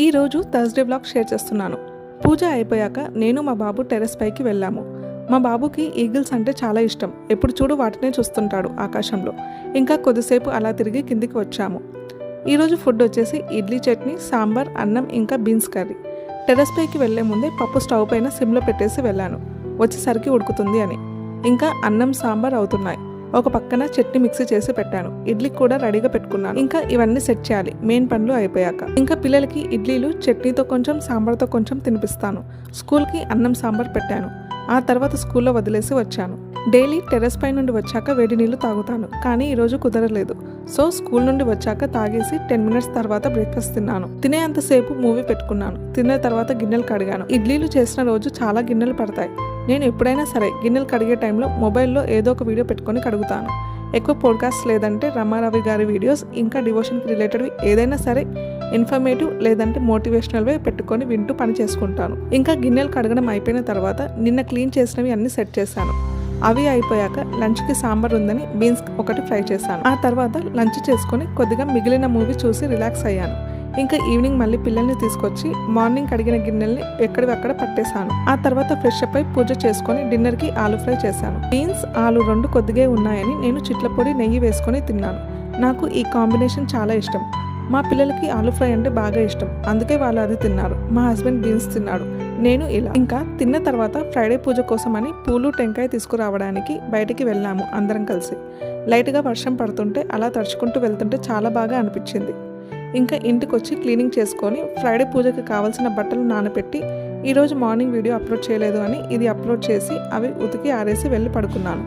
ఈరోజు Thursday vlog share చేస్తున్నాను. పూజ అయిపోయాక నేను మా బాబు టెర్రస్ పైకి వెళ్ళాము. మా బాబుకి ఈగిల్స్ అంటే చాలా ఇష్టం. ఎప్పుడు చూడు వాటినే చూస్తుంటాడు ఆకాశంలో. ఇంకా కొద్దిసేపు అలా తిరిగి కిందికి వచ్చాము. ఈరోజు ఫుడ్ వచ్చేసి ఇడ్లీ చట్నీ, సాంబార్, అన్నం, ఇంకా బీన్స్ కర్రీ. టెర్రస్ పైకి వెళ్లే ముందే పప్పు స్టవ్ పైన సిమ్లో పెట్టేసి వెళ్ళాను, వచ్చేసరికి ఉడుకుతుంది అని. ఇంకా అన్నం, సాంబార్ అవుతున్నాయి. ఒక పక్కన చట్నీ మిక్సీ చేసి పెట్టాను. ఇడ్లీ కూడా రెడీగా పెట్టుకున్నాను. ఇంకా ఇవన్నీ సెట్ చేయాలి మెయిన్ పనులు అయిపోయాక. ఇంకా పిల్లలకి ఇడ్లీలు చట్నీతో కొంచెం, సాంబార్తో కొంచెం తినిపిస్తాను. స్కూల్కి అన్నం, సాంబార్ పెట్టాను. ఆ తర్వాత స్కూల్లో వదిలేసి వచ్చాను. డైలీ టెర్రస్ పై నుండి వచ్చాక వేడి నీళ్లు తాగుతాను, కానీ ఈరోజు కుదరలేదు. సో స్కూల్ నుండి వచ్చాక తాగేసి 10 మినిట్స్ తర్వాత బ్రేక్ఫాస్ట్ తిన్నాను. తినే అంతసేపు మూవీ పెట్టుకున్నాను. తిన్న తర్వాత గిన్నెలు కడిగాను. ఇడ్లీలు చేసిన రోజు చాలా గిన్నెలు పడతాయి. నేను ఎప్పుడైనా సరే గిన్నెలు కడిగే టైంలో మొబైల్లో ఏదో ఒక వీడియో పెట్టుకొని కడుగుతాను. ఎక్కువ పోడ్కాస్ట్ లేదంటే రమారవి గారి వీడియోస్, ఇంకా డివోషన్కి రిలేటెడ్ ఏదైనా సరే ఇన్ఫర్మేటివ్ లేదంటే మోటివేషనల్వే పెట్టుకొని వింటూ పని చేసుకుంటాను. ఇంకా గిన్నెలు కడగడం అయిపోయిన తర్వాత నిన్న క్లీన్ చేసినవి అన్నీ సెట్ చేశాను. అవి అయిపోయాక లంచ్కి సాంబార్ ఉందని బీన్స్ ఒకటి ఫ్రై చేశాను. ఆ తర్వాత లంచ్ చేసుకొని కొద్దిగా మిగిలిన మూవీ చూసి రిలాక్స్ అయ్యాను. ఇంకా ఈవినింగ్ మళ్ళీ పిల్లల్ని తీసుకొచ్చి మార్నింగ్ కడిగిన గిన్నెల్ని ఎక్కడివి అక్కడ పట్టేశాను. ఆ తర్వాత ఫ్రెష్ అప్ అయి పూజ చేసుకొని డిన్నర్కి ఆలు ఫ్రై చేశాను. బీన్స్, ఆలు రెండు కొద్దిగా ఉన్నాయని నేను చిట్ల పొడి, నెయ్యి వేసుకొని తిన్నాను. నాకు ఈ కాంబినేషన్ చాలా ఇష్టం. మా పిల్లలకి ఆలు ఫ్రై అంటే బాగా ఇష్టం, అందుకే వాళ్ళు అది తిన్నారు. మా హస్బెండ్ బీన్స్ తిన్నాడు, నేను ఇలా. ఇంకా తిన్న తర్వాత ఫ్రైడే పూజ కోసమని పూలు, టెంకాయ తీసుకురావడానికి బయటికి వెళ్ళాము అందరం కలిసి. లైట్గా వర్షం పడుతుంటే అలా తడుచుకుంటూ వెళ్తుంటే చాలా బాగా అనిపించింది. ఇంకా ఇంటికి వచ్చి క్లీనింగ్ చేసుకొని ఫ్రైడే పూజకి కావాల్సిన బట్టలు నానబెట్టి, ఈరోజు మార్నింగ్ వీడియో అప్లోడ్ చేయలేదు అని ఇది అప్లోడ్ చేసి అవి ఉతికి ఆరేసి వెళ్ళి పడుకున్నాను.